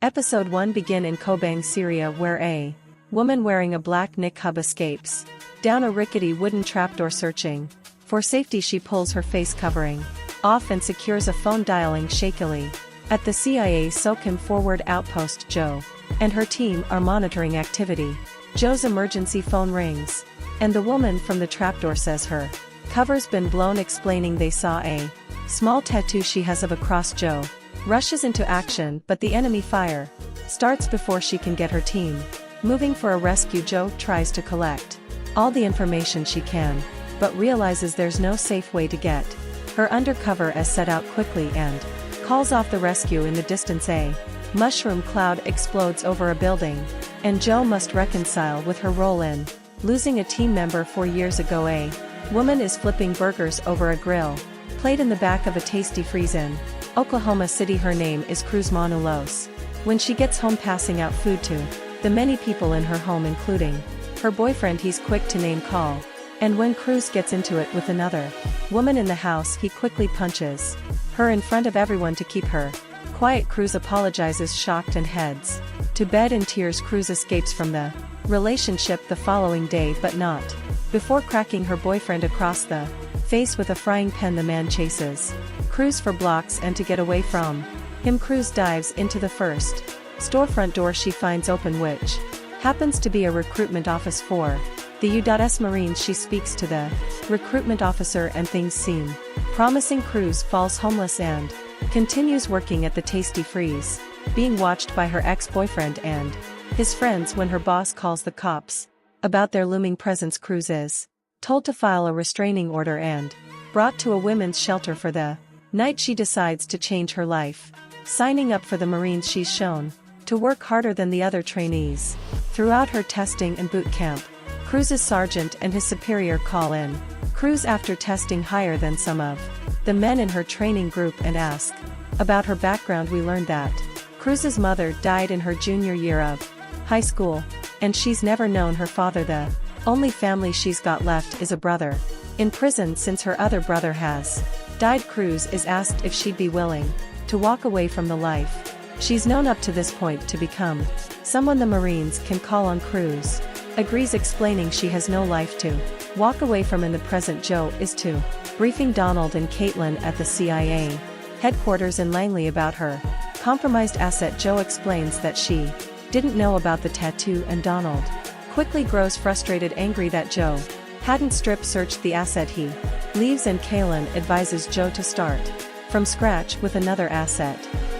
Episode 1 begin in Kobang, Syria, where a woman wearing a black niqab escapes down a rickety wooden trapdoor. Searching for safety, she pulls her face covering off and secures a phone, dialing shakily. At the CIA SOCOM forward outpost, Joe and her team are monitoring activity. Joe's emergency phone rings, and the woman from the trapdoor says her cover's been blown, explaining they saw a small tattoo she has of a cross. Joe rushes into action, but the enemy fire starts before she can get her team moving for a rescue. Joe tries to collect all the information she can, but realizes there's no safe way to get her undercover as set out quickly and calls off the rescue. In the distance, a mushroom cloud explodes over a building, and Joe must reconcile with her role in losing a team member 4 years ago. A woman is flipping burgers over a grill plate in the back of a Tasty Freeze in Oklahoma City. Her name is Cruz Manulos. When she gets home, passing out food to the many people in her home, including her boyfriend, he's quick to name call, and when Cruz gets into it with another woman in the house, he quickly punches her in front of everyone to keep her quiet. Cruz apologizes, shocked, and heads to bed in tears. Cruz escapes from the relationship the following day, but not before cracking her boyfriend across the face with a frying pan. The man chases Cruz for blocks, and to get away from him, Cruz dives into the first storefront door she finds open, which happens to be a recruitment office for the U.S. Marines. She speaks to the recruitment officer, and things seem promising. Cruz falls homeless and continues working at the Tasty Freeze, being watched by her ex-boyfriend and his friends. When her boss calls the cops about their looming presence, Cruz is told to file a restraining order and brought to a women's shelter for the night. She decides to change her life, signing up for the Marines. She's shown to work harder than the other trainees throughout her testing and boot camp. Cruz's sergeant and his superior call in Cruz after testing higher than some of the men in her training group and ask about her background. We learned that Cruz's mother died in her junior year of high school, and she's never known her father. The only family she's got left is a brother in prison since her other brother has died. Cruz is asked if she'd be willing to walk away from the life she's known up to this point to become someone the Marines can call on. Cruz agrees, explaining she has no life to walk away from in the present. Joe is too briefing Donald and Caitlin at the CIA headquarters in Langley about her compromised asset. Joe explains that she didn't know about the tattoo, and Donald quickly grows frustrated, angry that Joe hadn't strip searched the asset. He leaves, and Caitlin advises Joe to start from scratch with another asset,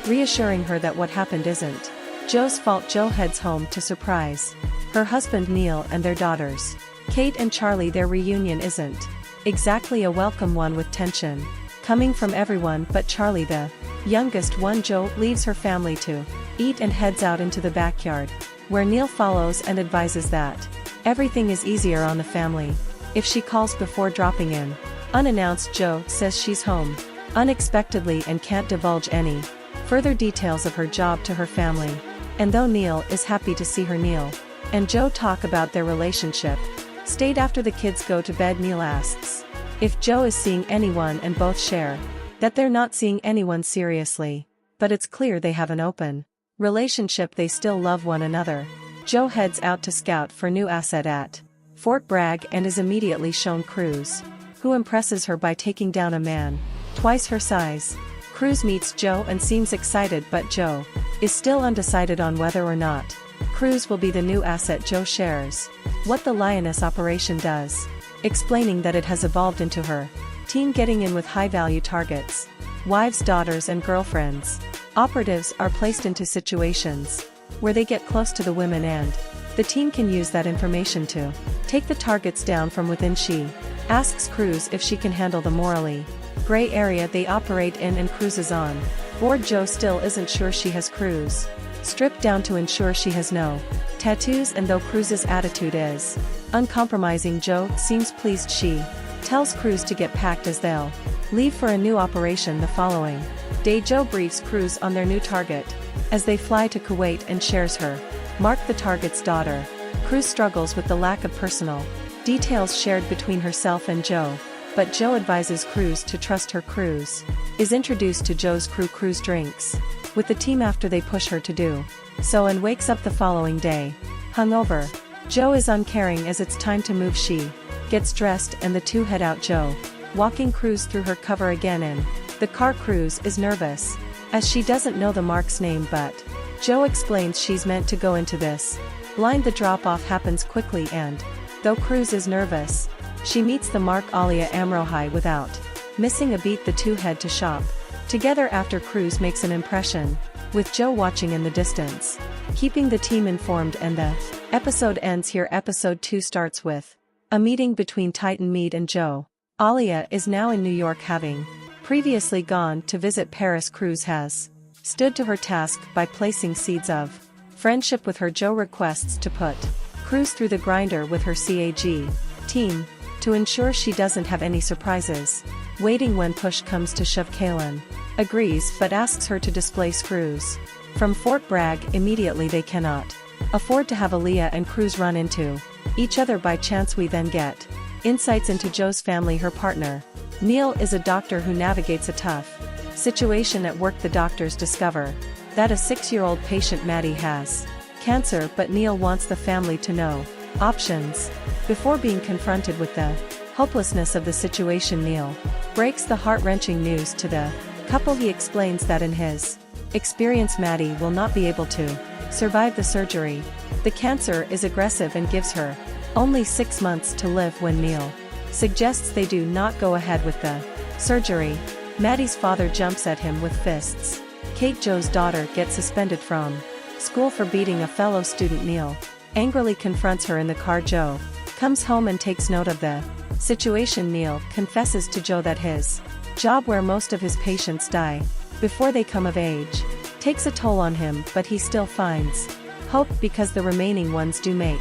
reassuring her that what happened isn't Joe's fault. Joe heads home to surprise her husband Neil and their daughters, Kate and Charlie. Their reunion isn't exactly a welcome one, with tension coming from everyone but Charlie, the youngest one. Joe leaves her family to eat and heads out into the backyard, where Neil follows and advises that everything is easier on the family if she calls before dropping in. Unannounced, Joe says she's home unexpectedly and can't divulge any further details of her job to her family, and though Neil is happy to see her, Neil and Joe talk about their relationship stayed after the kids go to bed. Neil asks if Joe is seeing anyone, and both share that they're not seeing anyone seriously, but it's clear they have an open relationship. They still love one another. Joe heads out to scout for new asset at Fort Bragg and is immediately shown Cruz, who impresses her by taking down a man twice her size. Cruz meets Joe and seems excited, but Joe is still undecided on whether or not Cruz will be the new asset. Joe shares what the Lioness operation does, explaining that it has evolved into her team getting in with high-value targets, wives, daughters, and girlfriends. Operatives are placed into situations where they get close to the women, and the team can use that information to take the targets down from within. She asks Cruz if she can handle the morally gray area they operate in, and Cruz is on board. Joe still isn't sure she has Cruz stripped down to ensure she has no tattoos, and though Cruz's attitude is uncompromising, Joe seems pleased. She tells Cruz to get packed as they'll leave for a new operation the following day. Joe briefs Cruz on their new target as they fly to Kuwait and shares her Mark, the target's daughter. Cruz struggles with the lack of personal details shared between herself and Joe, but Joe advises Cruz to trust her. Cruz is introduced to Joe's crew. Cruz drinks with the team after they push her to do so and wakes up the following day, hungover. Joe is uncaring as it's time to move. She gets dressed and the two head out. Joe, walking Cruz through her cover again in the car. Cruz is nervous, as she doesn't know the Mark's name, but Joe explains she's meant to go into this blind. The drop-off happens quickly and, though Cruz is nervous, she meets the Mark Alia Amrohai without missing a beat. The two head to shop together after Cruz makes an impression, with Joe watching in the distance, keeping the team informed, and the episode ends here. Episode 2 starts with a meeting between Titan Mead and Joe. Alia is now in New York, having previously gone to visit Paris. Cruz has stood to her task by placing seeds of friendship with her. Joe requests to put Cruz through the grinder with her CAG team, to ensure she doesn't have any surprises waiting when push comes to shove. Kaylin agrees but asks her to displace Cruz from Fort Bragg immediately. They cannot afford to have Aaliyah and Cruz run into each other by chance. We then get insights into Joe's family. Her partner, Neil, is a doctor who navigates a tough situation at work. The doctors discover that a 6-year-old patient, Maddie, has cancer, but Neil wants the family to know options before being confronted with the hopelessness of the situation. Neil breaks the heart-wrenching news to the couple. He explains that in his experience Maddie will not be able to survive the surgery. The cancer is aggressive and gives her only 6 months to live. When Neil suggests they do not go ahead with the surgery, Maddie's father jumps at him with fists. Kate, Joe's daughter, gets suspended from school for beating a fellow student. Neil angrily confronts her in the car. Joe comes home and takes note of the situation. Neil confesses to Joe that his job, where most of his patients die before they come of age, takes a toll on him, but he still finds hope because the remaining ones do make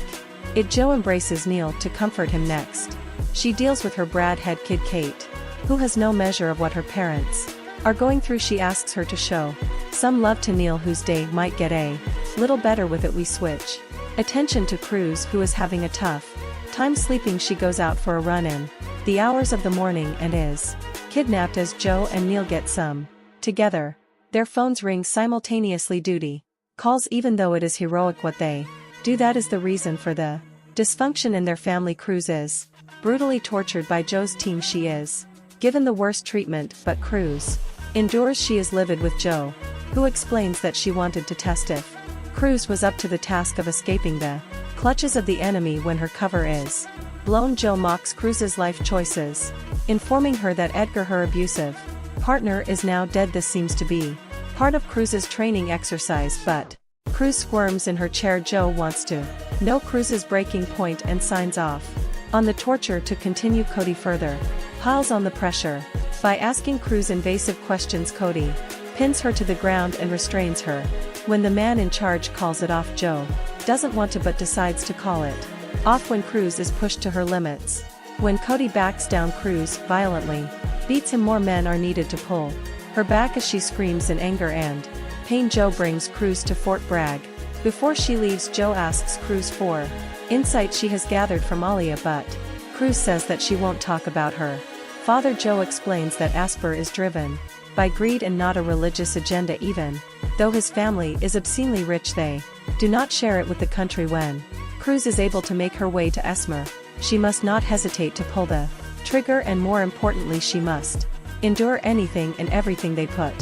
it. Joe embraces Neil to comfort him. Next, she deals with her Brad head kid Kate, who has no measure of what her parents are going through. She asks her to show some love to Neil, whose day might get a little better with it. We switch attention to Cruz, who is having a tough time sleeping. She goes out for a run in the hours of the morning and is kidnapped as Joe and Neil get some together. Their phones ring simultaneously. Duty calls, even though it is heroic what they do. That is the reason for the dysfunction in their family. Cruz is brutally tortured by Joe's team. She is given the worst treatment, but Cruz endures. She is livid with Joe, who explains that she wanted to test if Cruz was up to the task of escaping the clutches of the enemy when her cover is blown. Joe mocks Cruz's life choices, informing her that Edgar, her abusive partner, is now dead. This seems to be part of Cruz's training exercise, but Cruz squirms in her chair. Joe wants to know Cruz's breaking point and signs off on the torture to continue. Cody further piles on the pressure by asking Cruz invasive questions. Cody pins her to the ground and restrains her. When the man in charge calls it off, Joe doesn't want to but decides to call it off when Cruz is pushed to her limits. When Cody backs down, Cruz violently beats him. More men are needed to pull her back as she screams in anger and pain. Joe brings Cruz to Fort Bragg. Before she leaves, Joe asks Cruz for insight she has gathered from Alia, but Cruz says that she won't talk about her father. Joe explains that Asper is driven by greed and not a religious agenda. Even though his family is obscenely rich, they do not share it with the country. When Cruz is able to make her way to Esmer, she must not hesitate to pull the trigger, and more importantly, she must endure anything and everything they put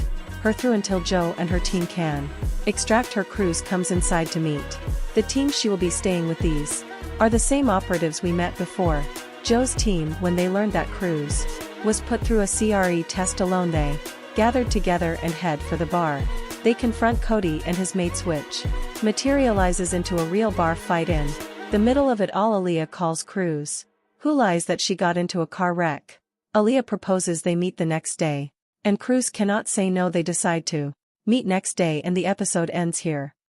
her through until Joe and her team can extract her. Cruz comes inside to meet the team she will be staying with. These are the same operatives we met before. Joe's team, when they learned that Cruz was put through a CRE test alone, they gathered together and head for the bar. They confront Cody and his mates, which materializes into a real bar fight. In the middle of it all, Aaliyah calls Cruz, who lies that she got into a car wreck. Aaliyah proposes they meet the next day, and Cruz cannot say no. They decide to meet next day, and the episode ends here.